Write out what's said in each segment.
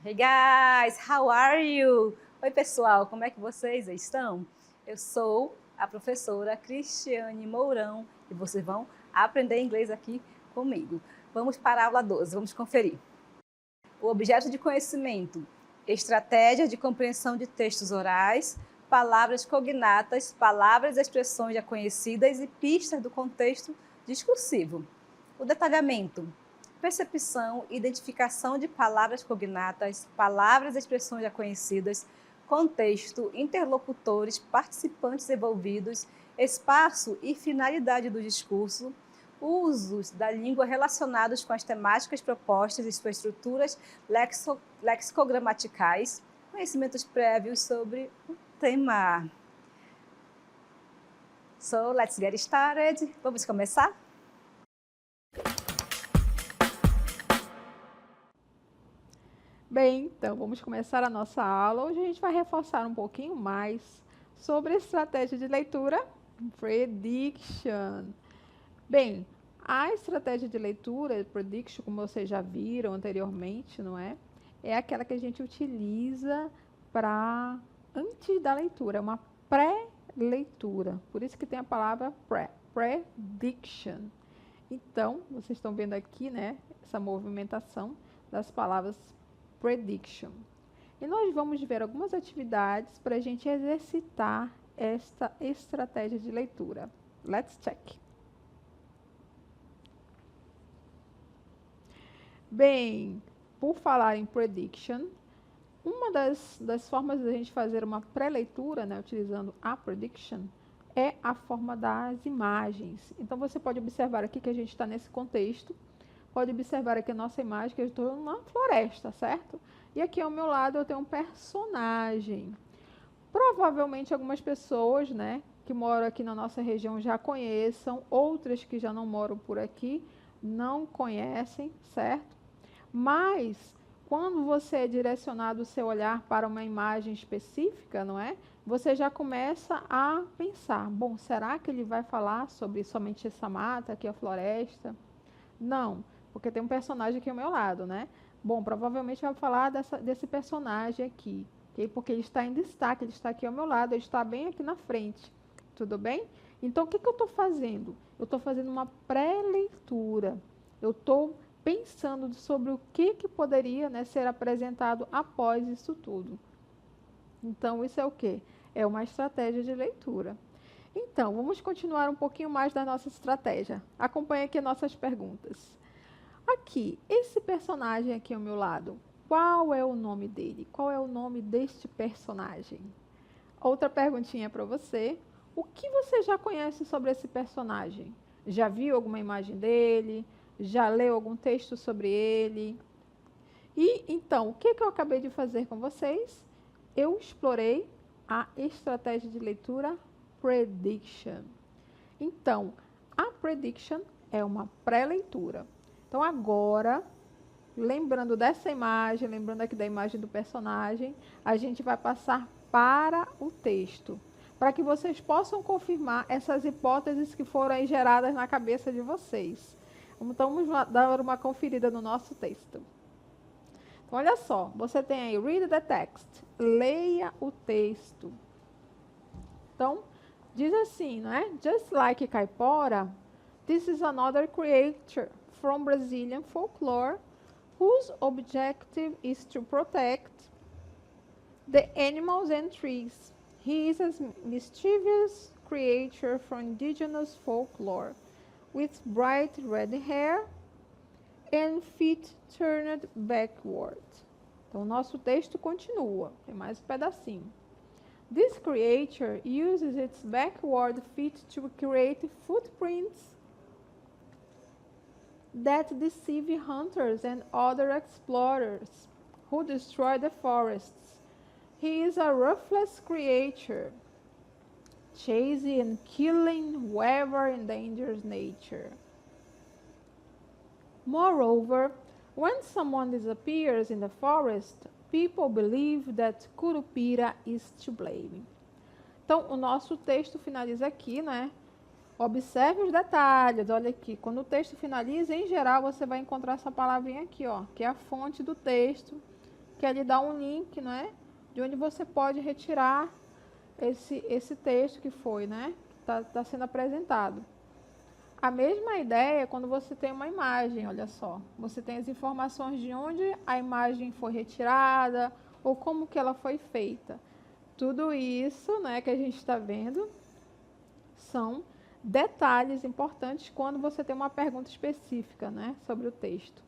Hey guys, how are you? Oi pessoal, como é que vocês estão? Eu sou a professora Cristiane Mourão e vocês vão aprender inglês aqui comigo. Vamos para a aula 12, vamos conferir. O objeto de conhecimento, estratégia de compreensão de textos orais, palavras cognatas, palavras e expressões já conhecidas e pistas do contexto discursivo. O detalhamento, percepção e identificação de palavras cognatas, palavras e expressões já conhecidas, contexto, interlocutores, participantes envolvidos, espaço e finalidade do discurso, usos da língua relacionados com as temáticas propostas e suas estruturas lexicogramaticais, conhecimentos prévios sobre o tema. So, let's get started. Vamos começar? Bem, então vamos começar a nossa aula. Hoje a gente vai reforçar um pouquinho mais sobre a estratégia de leitura, prediction. Bem, a estratégia de leitura, prediction, como vocês já viram anteriormente, não é? É aquela que a gente utiliza para antes da leitura, é uma pré-leitura. Por isso que tem a palavra prediction. Então, vocês estão vendo aqui, né, essa movimentação das palavras prediction. E nós vamos ver algumas atividades para a gente exercitar esta estratégia de leitura. Let's check. Bem, por falar em prediction, uma das formas de a gente fazer uma pré-leitura, né, utilizando a prediction, é a forma das imagens. Então, você pode observar aqui que a gente está nesse contexto. Pode observar aqui a nossa imagem, que eu estou numa floresta, certo? E aqui ao meu lado eu tenho um personagem. Provavelmente algumas pessoas, né, que moram aqui na nossa região já conheçam, outras que já não moram por aqui não conhecem, certo? Mas, quando você é direcionado o seu olhar para uma imagem específica, não é? Você já começa a pensar, bom, será que ele vai falar sobre somente essa mata aqui, a floresta? Não, porque tem um personagem aqui ao meu lado, né? Bom, provavelmente vai falar desse personagem aqui, okay? Porque ele está em destaque, ele está aqui ao meu lado, ele está bem aqui na frente, tudo bem? Então, o que eu estou fazendo? Eu estou fazendo uma pré-leitura, eu estou pensando sobre o que poderia, né, ser apresentado após isso tudo. Então, isso é o quê? É uma estratégia de leitura. Então, vamos continuar um pouquinho mais da nossa estratégia. Acompanhe aqui nossas perguntas. Aqui, esse personagem aqui ao meu lado, qual é o nome dele? Qual é o nome deste personagem? Outra perguntinha para você. O que você já conhece sobre esse personagem? Já viu alguma imagem dele? Já leu algum texto sobre ele? E então, o que eu acabei de fazer com vocês? Eu explorei a estratégia de leitura prediction. Então, a prediction é uma pré-leitura. Então, agora, lembrando dessa imagem, lembrando aqui da imagem do personagem, a gente vai passar para o texto, para que vocês possam confirmar essas hipóteses que foram aí geradas na cabeça de vocês. Então, vamos dar uma conferida no nosso texto. Então, olha só, você tem aí, read the text, leia o texto. Então, diz assim, não é? Just like Caipora, this is another creature from Brazilian folklore whose objective is to protect the animals and trees. He is a mischievous creature from indigenous folklore with bright red hair and feet turned backward. Então, o nosso texto continua. Tem mais um pedacinho. This creature uses its backward feet to create footprints that deceive hunters and other explorers who destroy the forests. He is a ruthless creature, chasing and killing whoever endangers nature. Moreover, when someone disappears in the forest, people believe that Curupira is to blame. Então, o nosso texto finaliza aqui, né? Observe os detalhes, olha aqui. Quando o texto finaliza, em geral, você vai encontrar essa palavrinha aqui, ó, que é a fonte do texto, quer lhe dar um link, não é? De onde você pode retirar esse texto que foi, né? Que tá sendo apresentado. A mesma ideia é quando você tem uma imagem, olha só. Você tem as informações de onde a imagem foi retirada ou como que ela foi feita. Tudo isso, né, que a gente está vendo são detalhes importantes quando você tem uma pergunta específica, né, sobre o texto.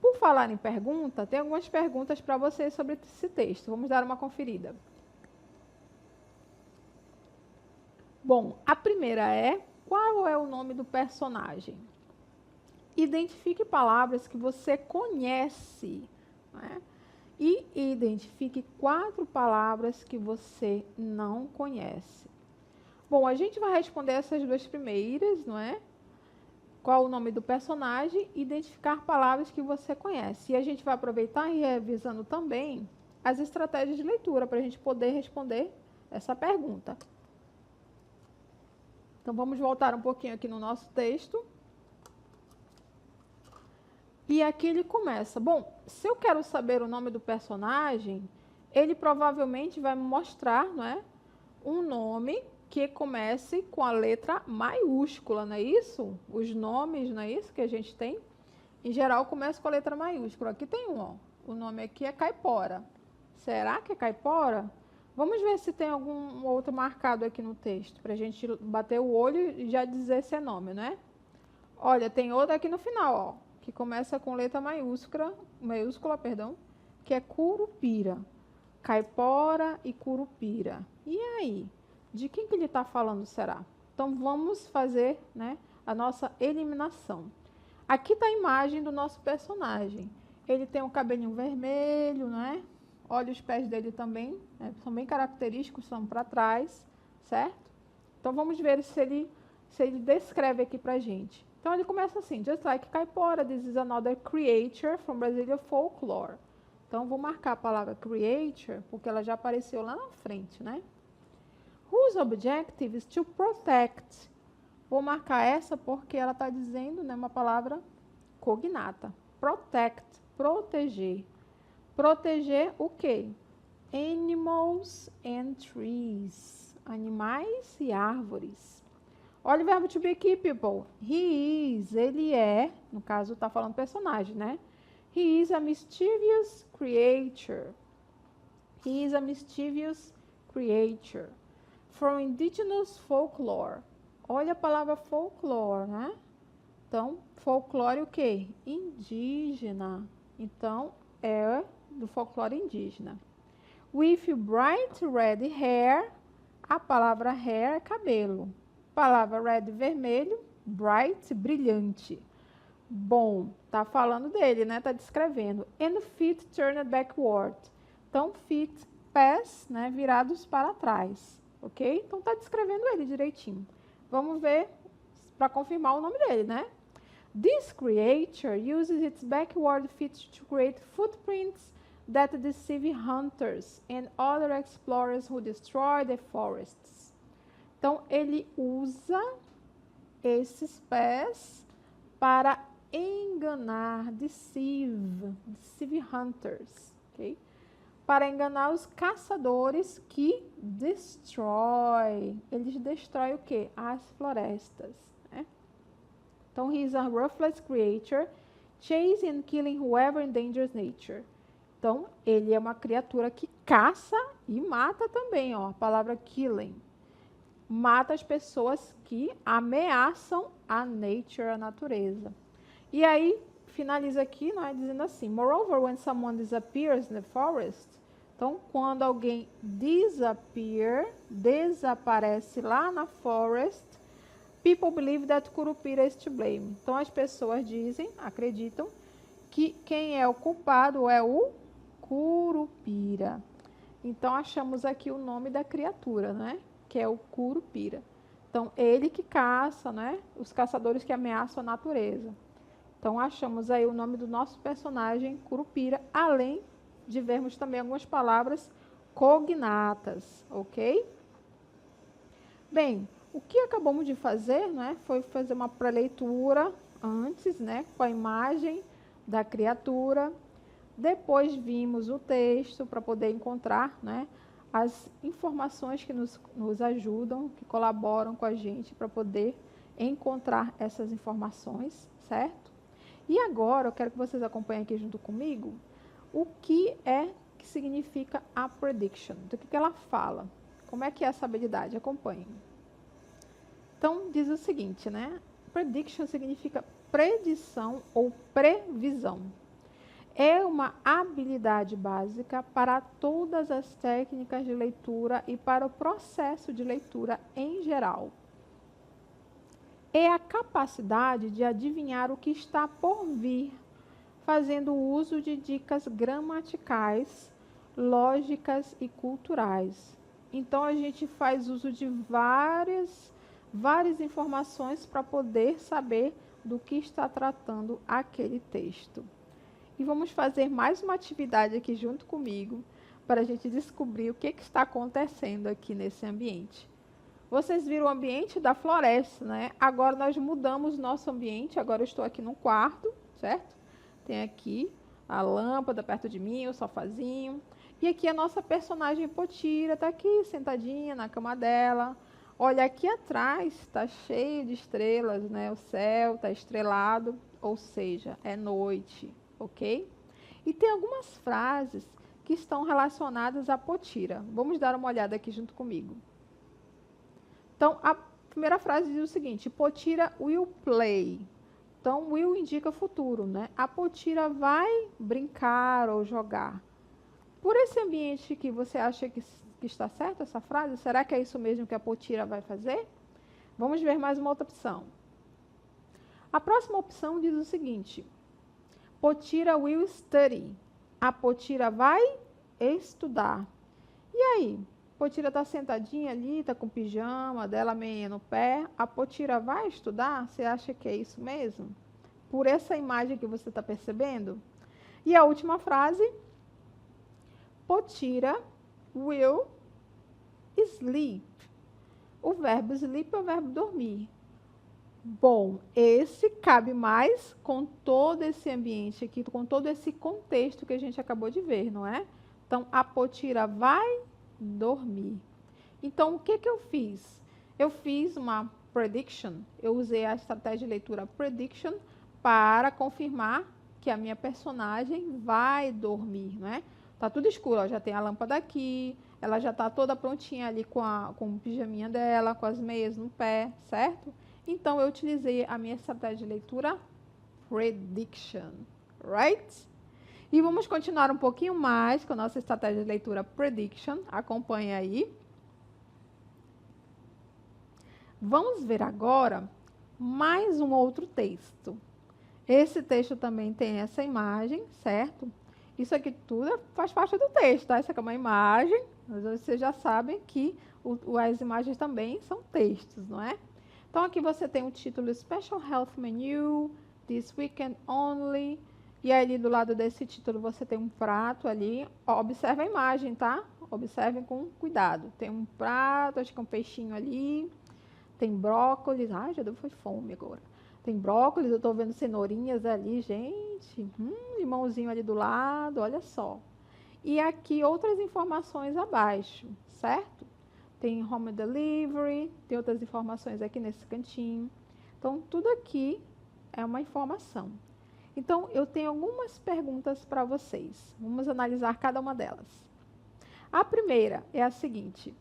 Por falar em pergunta, tem algumas perguntas para vocês sobre esse texto. Vamos dar uma conferida. Bom, a primeira é: qual é o nome do personagem? Identifique palavras que você conhece, né? E identifique 4 palavras que você não conhece. Bom, a gente vai responder essas 2 primeiras, não é? Qual o nome do personagem e identificar palavras que você conhece. E a gente vai aproveitar e ir revisando também as estratégias de leitura para a gente poder responder essa pergunta. Então, vamos voltar um pouquinho aqui no nosso texto. E aqui ele começa. Bom, se eu quero saber o nome do personagem, ele provavelmente vai me mostrar, não é, um nome que comece com a letra maiúscula, não é isso? Os nomes, não é isso que a gente tem? Em geral, começa com a letra maiúscula. Aqui tem um, ó. O nome aqui é Caipora. Será que é Caipora? Vamos ver se tem algum outro marcado aqui no texto, para a gente bater o olho e já dizer se é nome, né? Olha, tem outro aqui no final, ó, que começa com letra maiúscula, que é Curupira. Caipora e Curupira. E aí? De quem que ele está falando, será? Então, vamos fazer, né, a nossa eliminação. Aqui está a imagem do nosso personagem. Ele tem um cabelinho vermelho, né? Olha os pés dele também, né? São bem característicos, são para trás, certo? Então, vamos ver se ele descreve aqui para a gente. Então, ele começa assim: just like Caipora, this is another creature from Brazilian folklore. Então, vou marcar a palavra creature, porque ela já apareceu lá na frente, né? Whose objective is to protect. Vou marcar essa porque ela está dizendo, né, uma palavra cognata. Protect, proteger. Proteger o quê? Animals and trees. Animais e árvores. Olha o verbo to be aqui, people. He is, ele é, no caso está falando personagem, né? He is a mischievous creature. He is a mischievous creature. From indigenous folklore. Olha a palavra folklore, né? Então, folclore o quê? Indígena. Então, é do folclore indígena. With bright red hair. A palavra hair é cabelo. Palavra red, vermelho. Bright, brilhante. Bom, tá falando dele, né? Tá descrevendo. And feet turned backward. Então, feet, pés, né? Virados para trás. Ok? Então, tá descrevendo ele direitinho. Vamos ver para confirmar o nome dele, né? This creature uses its backward feet to create footprints that deceive hunters and other explorers who destroy the forests. Então, ele usa esses pés para enganar, deceive hunters, ok? Para enganar os caçadores que eles destroem o quê? As florestas, né? Então, he is a ruthless creature, chasing and killing whoever endangers nature. Então, ele é uma criatura que caça e mata também, ó, a palavra killing. Mata as pessoas que ameaçam a nature, a natureza. E aí, finaliza aqui, né, dizendo assim: moreover, when someone disappears in the forest, então, quando alguém desaparece lá na forest, people believe that Curupira is to blame. Então, as pessoas acreditam que quem é o culpado é o Curupira. Então, achamos aqui o nome da criatura, né? Que é o Curupira. Então, ele que caça, né? Os caçadores que ameaçam a natureza. Então, achamos aí o nome do nosso personagem, Curupira, além de vermos também algumas palavras cognatas, ok? Bem, o que acabamos de fazer, né, foi fazer uma pré-leitura antes, né, com a imagem da criatura. Depois vimos o texto para poder encontrar, né, as informações que nos ajudam, que colaboram com a gente para poder encontrar essas informações, certo? E agora eu quero que vocês acompanhem aqui junto comigo o que significa a prediction, do que ela fala. Como é que é essa habilidade? Acompanhem. Então, diz o seguinte, né? Prediction significa predição ou previsão. É uma habilidade básica para todas as técnicas de leitura e para o processo de leitura em geral. É a capacidade de adivinhar o que está por vir, fazendo uso de dicas gramaticais, lógicas e culturais. Então, a gente faz uso de várias informações para poder saber do que está tratando aquele texto. E vamos fazer mais uma atividade aqui junto comigo, para a gente descobrir o que está acontecendo aqui nesse ambiente. Vocês viram o ambiente da floresta, né? Agora nós mudamos nosso ambiente, agora eu estou aqui no quarto, certo? Tem aqui a lâmpada perto de mim, o sofazinho. E aqui a nossa personagem Potira está aqui sentadinha na cama dela. Olha, aqui atrás está cheio de estrelas, né? O céu está estrelado, ou seja, é noite, ok? E tem algumas frases que estão relacionadas a Potira. Vamos dar uma olhada aqui junto comigo. Então, a primeira frase diz o seguinte: Potira will play. Então, will indica futuro, né? A Potira vai brincar ou jogar. Por esse ambiente que você acha que está certo essa frase? Será que é isso mesmo que a Potira vai fazer? Vamos ver mais uma outra opção. A próxima opção diz o seguinte: Potira will study. A Potira vai estudar. E aí? Potira está sentadinha ali, está com o pijama dela meia no pé. A Potira vai estudar? Você acha que é isso mesmo? Por essa imagem que você está percebendo? E a última frase: Potira will sleep. O verbo sleep é o verbo dormir. Bom, esse cabe mais com todo esse ambiente aqui, com todo esse contexto que a gente acabou de ver, não é? Então, a Potira vai dormir. Então, o que eu fiz? Eu fiz uma prediction, eu usei a estratégia de leitura prediction para confirmar que a minha personagem vai dormir, não é? Tá tudo escuro, ó, já tem a lâmpada aqui, ela já está toda prontinha ali com o pijaminha dela, com as meias no pé, certo? Então, eu utilizei a minha estratégia de leitura prediction, right? E vamos continuar um pouquinho mais com a nossa estratégia de leitura prediction. Acompanhe aí. Vamos ver agora mais um outro texto. Esse texto também tem essa imagem, certo? Isso aqui tudo faz parte do texto, tá? Essa aqui é uma imagem, mas vocês já sabem que as imagens também são textos, não é? Então, aqui você tem o título Special Health Menu, This Weekend Only. E ali do lado desse título você tem um prato ali. Ó, observe a imagem, tá? Observem com cuidado. Tem um prato, acho que é um peixinho ali. Tem brócolis. Ai, já deu foi fome agora. Tem brócolis, eu tô vendo cenourinhas ali, gente. Limãozinho ali do lado, olha só. E aqui outras informações abaixo, certo? Tem home delivery, tem outras informações aqui nesse cantinho. Então, tudo aqui é uma informação. Então, eu tenho algumas perguntas para vocês. Vamos analisar cada uma delas. A primeira é a seguinte: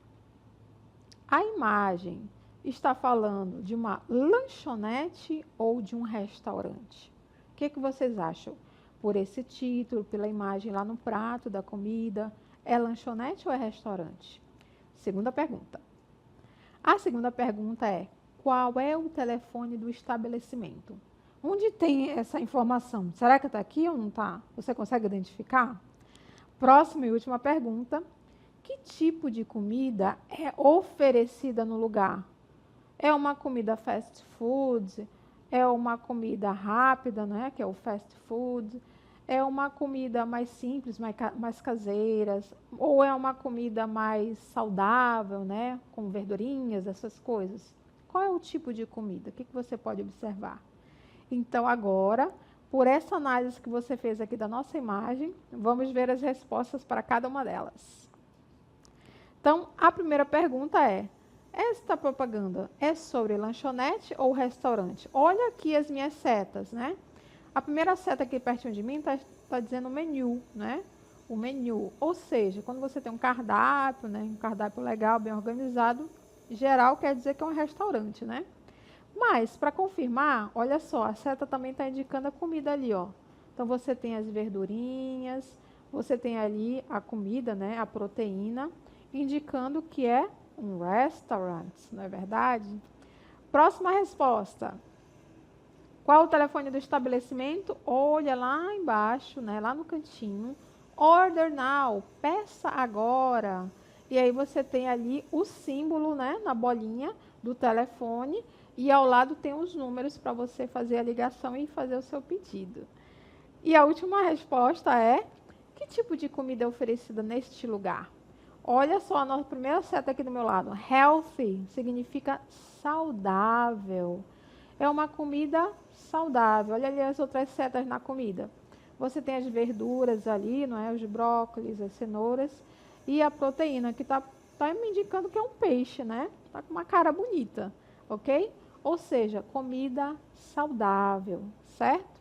a imagem está falando de uma lanchonete ou de um restaurante? O que vocês acham? Por esse título, pela imagem lá no prato da comida, é lanchonete ou é restaurante? Segunda pergunta. A segunda pergunta é: qual é o telefone do estabelecimento? Onde tem essa informação? Será que está aqui ou não está? Você consegue identificar? Próxima e última pergunta. Que tipo de comida é oferecida no lugar? É uma comida fast food? É uma comida rápida, né? Que é o fast food? É uma comida mais simples, mais caseiras? Ou é uma comida mais saudável, né? Com verdurinhas, essas coisas? Qual é o tipo de comida? O que você pode observar? Então, agora, por essa análise que você fez aqui da nossa imagem, vamos ver as respostas para cada uma delas. Então, a primeira pergunta é: esta propaganda é sobre lanchonete ou restaurante? Olha aqui as minhas setas, né? A primeira seta aqui pertinho de mim tá dizendo menu, né? O menu, ou seja, quando você tem um cardápio, né? Um cardápio legal, bem organizado, geral quer dizer que é um restaurante, né? Mas, para confirmar, olha só, a seta também está indicando a comida ali, ó. Então, você tem as verdurinhas, você tem ali a comida, né, a proteína, indicando que é um restaurant, não é verdade? Próxima resposta. Qual o telefone do estabelecimento? Olha lá embaixo, né, lá no cantinho. Order now, peça agora. E aí você tem ali o símbolo, né, na bolinha do telefone. E ao lado tem os números para você fazer a ligação e fazer o seu pedido. E a última resposta é: que tipo de comida é oferecida neste lugar? Olha só a nossa primeira seta aqui do meu lado. Healthy significa saudável. É uma comida saudável. Olha ali as outras setas na comida. Você tem as verduras ali, não é? Os brócolis, as cenouras. E a proteína, que tá me indicando que é um peixe, né? Tá com uma cara bonita, ok? Ou seja, comida saudável, certo?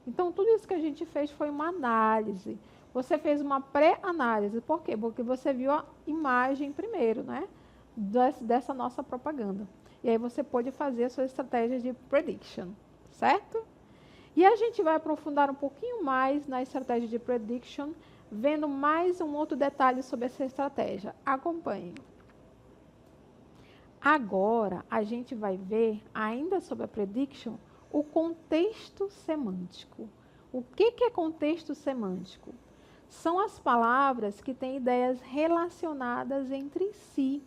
Então, tudo isso que a gente fez foi uma análise. Você fez uma pré-análise. Por quê? Porque você viu a imagem primeiro, né? Dessa nossa propaganda. E aí você pode fazer a sua estratégia de prediction, certo? E a gente vai aprofundar um pouquinho mais na estratégia de prediction, vendo mais um outro detalhe sobre essa estratégia. Acompanhe. Agora, a gente vai ver, ainda sobre a prediction, o contexto semântico. O que é contexto semântico? São as palavras que têm ideias relacionadas entre si.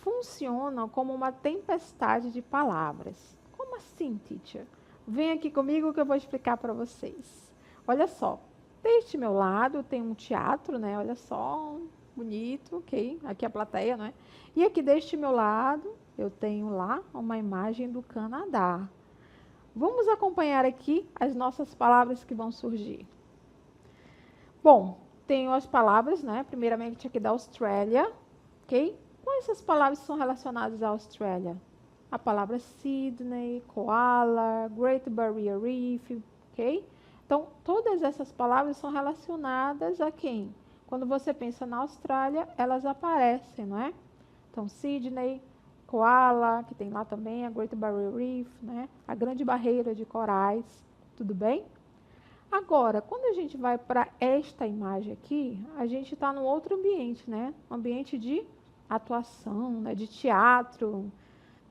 Funcionam como uma tempestade de palavras. Como assim, teacher? Vem aqui comigo que eu vou explicar para vocês. Olha só, deste meu lado tem um teatro, né? Olha só, bonito, ok? Aqui a plateia, né? E aqui deste meu lado, eu tenho lá uma imagem do Canadá. Vamos acompanhar aqui as nossas palavras que vão surgir. Bom, tenho as palavras, né? Primeiramente aqui da Austrália, ok? Quais essas palavras são relacionadas à Austrália? A palavra Sydney, Koala, Great Barrier Reef, ok? Então, todas essas palavras são relacionadas a quem? Quando você pensa na Austrália, elas aparecem, não é? Então, Sydney, Koala, que tem lá também a Great Barrier Reef, né? A Grande Barreira de Corais, tudo bem? Agora, quando a gente vai para esta imagem aqui, a gente está num outro ambiente, né? Um ambiente de atuação, né? De teatro,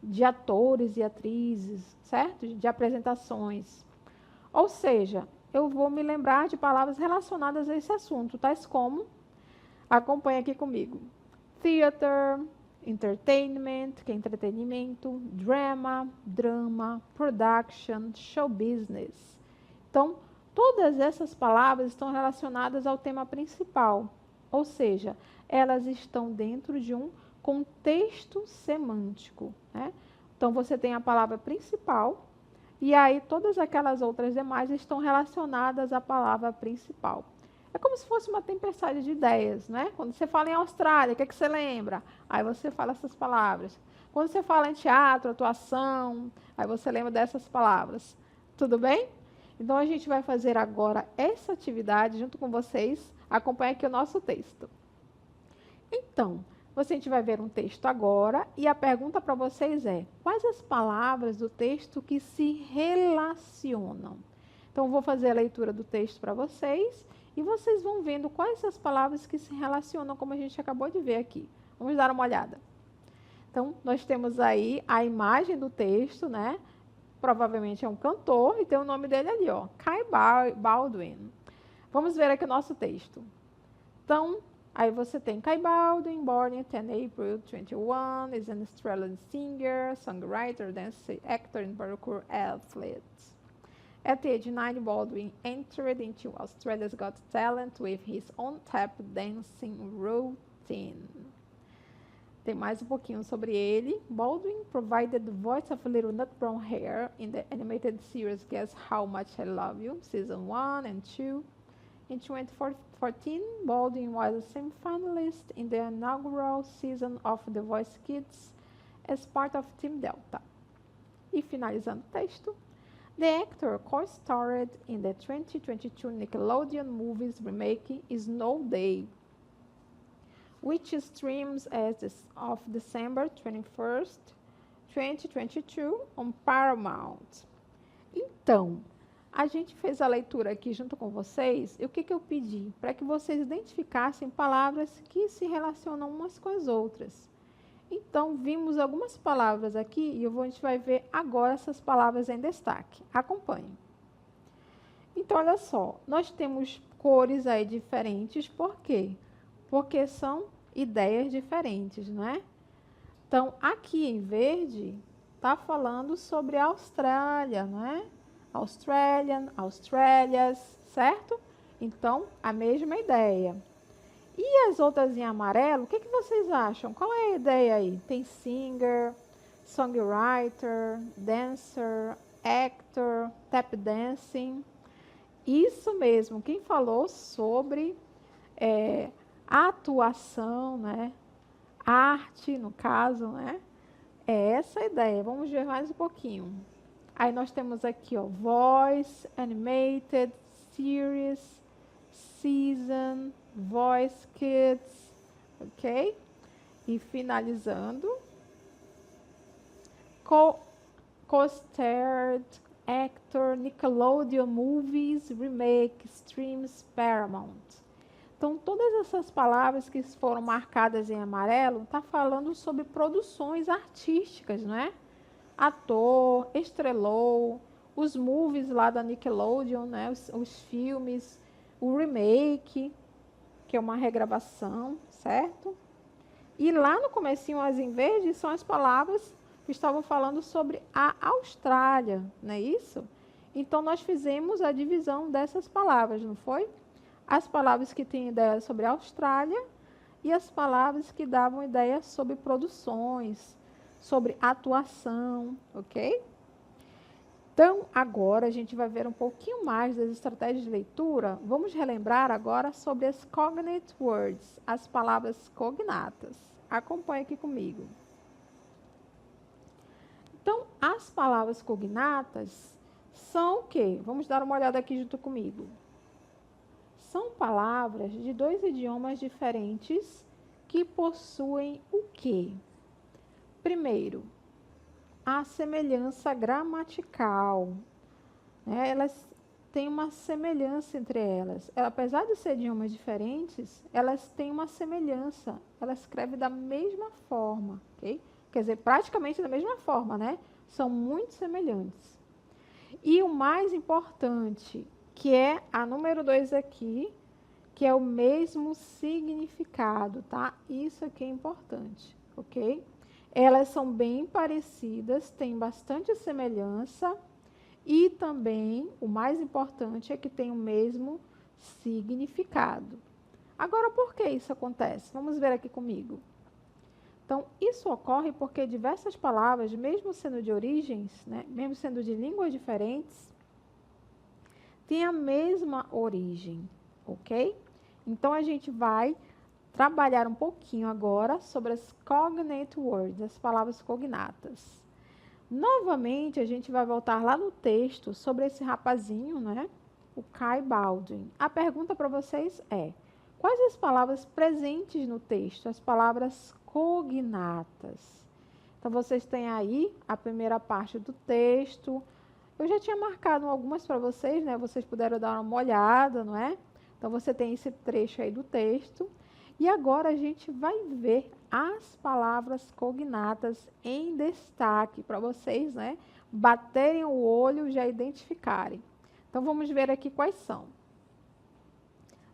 de atores e atrizes, certo? De apresentações. Ou seja, eu vou me lembrar de palavras relacionadas a esse assunto, tais como, acompanha aqui comigo, theater, entertainment, que é entretenimento, drama, production, show business. Então, todas essas palavras estão relacionadas ao tema principal, ou seja, elas estão dentro de um contexto semântico, né? Então, você tem a palavra principal, e aí todas aquelas outras demais estão relacionadas à palavra principal. É como se fosse uma tempestade de ideias, né? Quando você fala em Austrália, o que é que você lembra? Aí você fala essas palavras. Quando você fala em teatro, atuação, aí você lembra dessas palavras. Tudo bem? Então, a gente vai fazer agora essa atividade junto com vocês. Acompanhe aqui o nosso texto. Então, a gente vai ver um texto agora e a pergunta para vocês é: quais as palavras do texto que se relacionam? Então, eu vou fazer a leitura do texto para vocês e vocês vão vendo quais as palavras que se relacionam, como a gente acabou de ver aqui. Vamos dar uma olhada. Então, nós temos aí a imagem do texto, né? Provavelmente é um cantor e tem o nome dele ali, ó, Kai Baldwin. Vamos ver aqui o nosso texto. Então, aí você tem Kai Baldwin, born in 10 April 21, is an Australian singer, songwriter, dance actor and parkour athlete. At age 9, Baldwin entered into Australia's Got Talent with his on-tap dancing routine. tem mais um pouquinho sobre ele. Baldwin provided the voice of Little Nut Brown Hair in the animated series Guess How Much I Love You, Season 1 and 2. In 2014, Baldwin was a semi-finalist in the inaugural season of The Voice Kids as part of Team Delta. E finalizando o texto, the actor co-starred in the 2022 Nickelodeon movies remake Snow Day, which streams as of December 21st, 2022 on Paramount. Então, a gente fez a leitura aqui junto com vocês, e o que eu pedi? Para que vocês identificassem palavras que se relacionam umas com as outras. Então, vimos algumas palavras aqui, e a gente vai ver agora essas palavras em destaque. Acompanhe. Então, olha só, nós temos cores aí diferentes, por quê? Porque são ideias diferentes, não é? Então, aqui em verde, está falando sobre a Austrália, não é? Australian, Australias, certo? Então, a mesma ideia. E as outras em amarelo, o que vocês acham? Qual é a ideia aí? Tem singer, songwriter, dancer, actor, tap dancing. Isso mesmo, quem falou sobre atuação, né? Arte, no caso, né? É essa a ideia. Vamos ver mais um pouquinho. Aí nós temos aqui, ó, voice, animated, series, season, voice kids, ok? E finalizando, co-starred actor, Nickelodeon movies, remake, streams, Paramount. Então, todas essas palavras que foram marcadas em amarelo, tá falando sobre produções artísticas, não é? Ator, estrelou, os movies lá da Nickelodeon, né? Os filmes, o remake, que é uma regravação, certo? E lá no comecinho, as em verde, são as palavras que estavam falando sobre a Austrália, não é isso? Então, nós fizemos a divisão dessas palavras, não foi? As palavras que têm ideia sobre a Austrália e as palavras que davam ideia sobre produções, sobre atuação, ok? Então, agora a gente vai ver um pouquinho mais das estratégias de leitura. Vamos relembrar agora sobre as cognate words, as palavras cognatas. Acompanhe aqui comigo. Então, as palavras cognatas são o quê? Vamos dar uma olhada aqui junto comigo. São palavras de dois idiomas diferentes que possuem o quê? Primeiro, a semelhança gramatical. Né? Elas têm uma semelhança entre elas. Apesar de serem idiomas diferentes, elas têm uma semelhança. Elas escrevem da mesma forma, ok? Quer dizer, praticamente da mesma forma, né? São muito semelhantes. E o mais importante, que é a número 2 aqui, que é o mesmo significado, tá? Isso aqui é importante, ok? Elas são bem parecidas, têm bastante semelhança e também, o mais importante, é que tem o mesmo significado. Agora, por que isso acontece? Vamos ver aqui comigo. Então, isso ocorre porque diversas palavras, mesmo sendo de origens, né, mesmo sendo de línguas diferentes, têm a mesma origem, ok? Então, a gente vai trabalhar um pouquinho agora sobre as cognate words, as palavras cognatas. Novamente, a gente vai voltar lá no texto sobre esse rapazinho, né? O Kai Baldwin. A pergunta para vocês é: quais as palavras presentes no texto? As palavras cognatas. Então, vocês têm aí a primeira parte do texto. Eu já tinha marcado algumas para vocês, né? Vocês puderam dar uma olhada, não é? Então, você tem esse trecho aí do texto. E agora a gente vai ver as palavras cognatas em destaque para vocês, né? Baterem o olho e já identificarem. Então, vamos ver aqui quais são.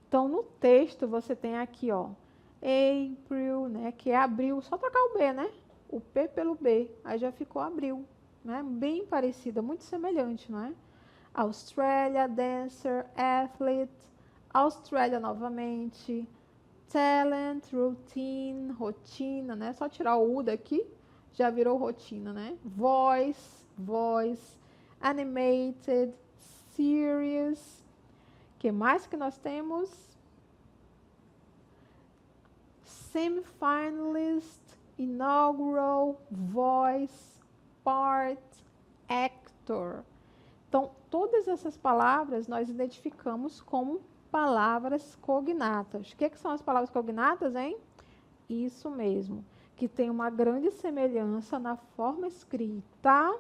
Então, no texto, você tem aqui, ó, April, né? Que é abril, só trocar o B, né? O P pelo B, aí já ficou abril, né? Bem parecida, muito semelhante, não é? Australia, dancer, athlete, Austrália novamente, talent, routine, rotina, né? Só tirar o U daqui, já virou rotina, né? Voice, animated, serious. Que mais que nós temos? Semifinalist, inaugural, voice, part, actor. Então, todas essas palavras nós identificamos como palavras cognatas. O que são as palavras cognatas, hein? Isso mesmo, que tem uma grande semelhança na forma escrita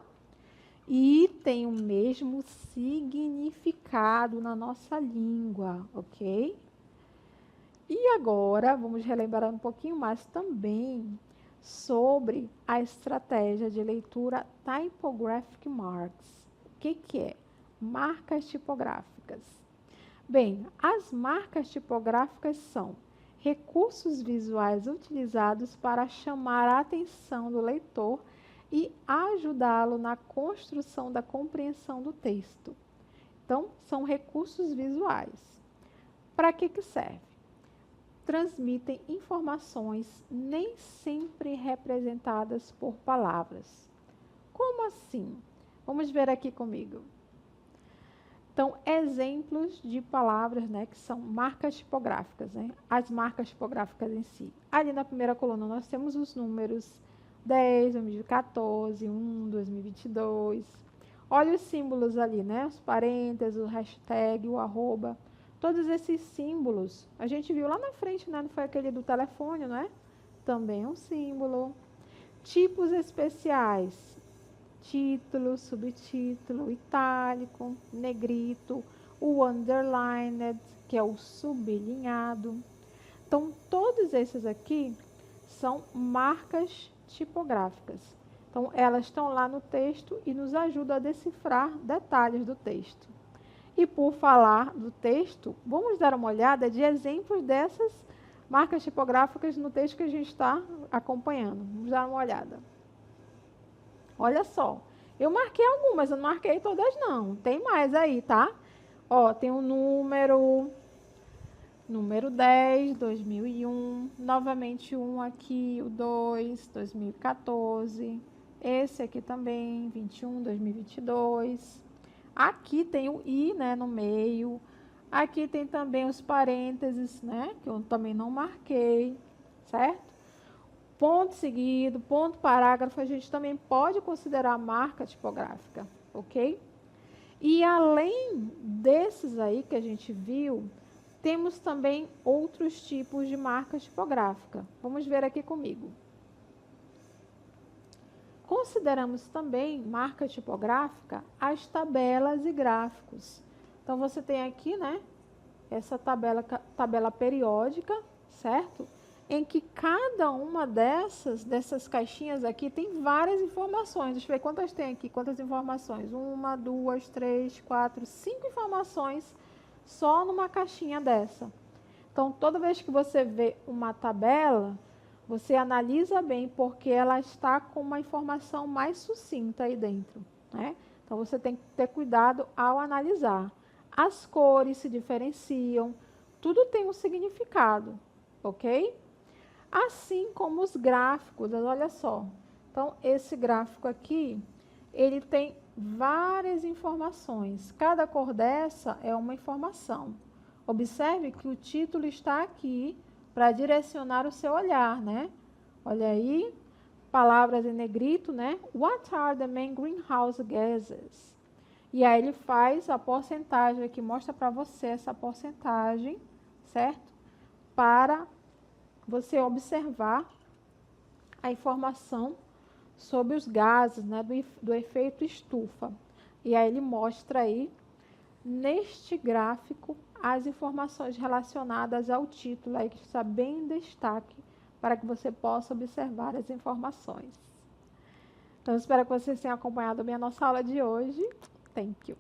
e tem o mesmo significado na nossa língua, ok? E agora, vamos relembrar um pouquinho mais também sobre a estratégia de leitura Typographic Marks. O que é? Marcas tipográficas. Bem, as marcas tipográficas são recursos visuais utilizados para chamar a atenção do leitor e ajudá-lo na construção da compreensão do texto. Então, são recursos visuais. Para que serve? Transmitem informações nem sempre representadas por palavras. Como assim? Vamos ver aqui comigo. Então, exemplos de palavras, né, que são marcas tipográficas, né? As marcas tipográficas em si. Ali na primeira coluna nós temos os números 10, 2014, 1, 2022. Olha os símbolos ali, né? Os parênteses, o hashtag, o arroba. Todos esses símbolos, a gente viu lá na frente, né? Não foi aquele do telefone, não é? Também é um símbolo. Tipos especiais. Título, subtítulo, itálico, negrito, o underlined, que é o sublinhado. Então, todos esses aqui são marcas tipográficas. Então, elas estão lá no texto e nos ajudam a decifrar detalhes do texto. E por falar do texto, vamos dar uma olhada de exemplos dessas marcas tipográficas no texto que a gente está acompanhando. Vamos dar uma olhada. Olha só, eu marquei algumas, eu não marquei todas não. Tem mais aí, tá? Ó, tem o número 10, 2001, novamente um aqui, o 2, 2014. Esse aqui também, 21, 2022. Aqui tem o I, né, no meio. Aqui tem também os parênteses, né, que eu também não marquei, certo? Ponto seguido, ponto parágrafo, a gente também pode considerar marca tipográfica, ok? E além desses aí que a gente viu, temos também outros tipos de marca tipográfica. Vamos ver aqui comigo. Consideramos também marca tipográfica as tabelas e gráficos. Então, você tem aqui, né, essa tabela periódica, certo? Em que cada uma dessas caixinhas aqui tem várias informações. Deixa eu ver quantas tem aqui, quantas informações. 1, 2, 3, 4, 5 informações só numa caixinha dessa. Então, toda vez que você vê uma tabela, você analisa bem, porque ela está com uma informação mais sucinta aí dentro, né? Então, você tem que ter cuidado ao analisar. As cores se diferenciam, tudo tem um significado, ok? Assim como os gráficos, olha só. Então, esse gráfico aqui, ele tem várias informações. Cada cor dessa é uma informação. Observe que o título está aqui para direcionar o seu olhar, né? Olha aí, palavras em negrito, né? What are the main greenhouse gases? E aí ele faz a porcentagem aqui, mostra para você essa porcentagem, certo? Para você observar a informação sobre os gases, né, do efeito estufa. E aí ele mostra aí, neste gráfico, as informações relacionadas ao título, aí que está bem em destaque, para que você possa observar as informações. Então, espero que vocês tenham acompanhado bem a nossa aula de hoje. Thank you.